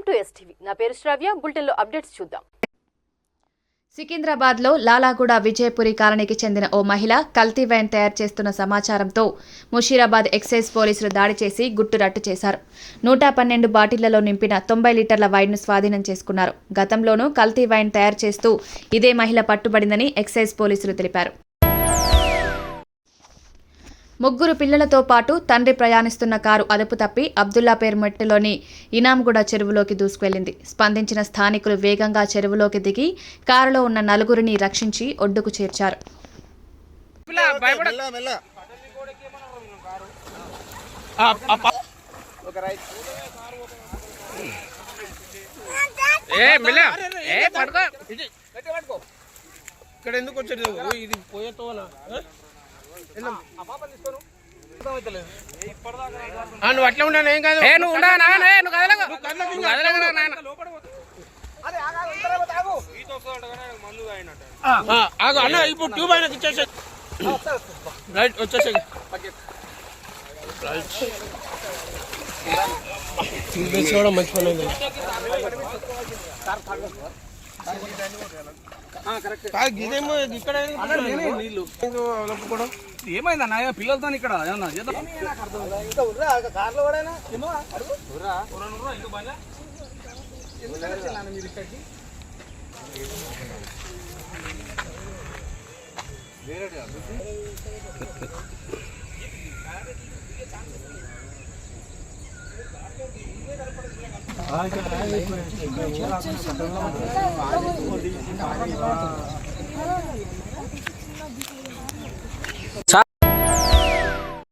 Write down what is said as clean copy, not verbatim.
Welcome to STV. నా పేరు శ్రావ్య. బులెటిన్లో అప్డేట్స్ చూద్దాం. సికింద్రాబాద్లో లాలాగూడ విజయపురి కాలనీకి చెందిన ఓ మహిళ కల్తీ వైన్ తయారు చేస్తున్న సమాచారంతో ముషీరాబాద్ ఎక్సైజ్ పోలీసులు దాడి చేసి గుట్టురట్టు చేశారు. 112 బాటిళ్లలో నింపిన 90 లీటర్ల వైన్ను స్వాధీనం చేసుకున్నారు. గతంలోనూ కల్తీ వైన్ తయారు చేస్తూ ఇదే మహిళ పట్టుబడిందని ఎక్సైజ్ పోలీసులు తెలిపారు. ముగ్గురు పిల్లలతో పాటు తండ్రి ప్రయాణిస్తున్న కారు అదుపు తప్పి అబ్దుల్లాపేర్ మెట్టులోని ఇనాంగూడ చెరువులోకి దూసుకెళ్లింది. స్పందించిన స్థానికులు వేగంగా చెరువులోకి దిగి కారులో ఉన్న నలుగురిని రక్షించి ఒడ్డుకు చేర్చారు. నువ్వు అట్లా ఉన్నా ఏం కాదు. అన్న ఇప్పుడు ట్యూబ్ అయినా ఇచ్చేసే రైట్ వచ్చేసే తీసుకోవడం మంచి పని అయింది. ఇదేమో ఇక్కడ నీళ్ళు కూడా ఏమైందన్నా పిల్లలతో ఇక్కడ ఏమన్నా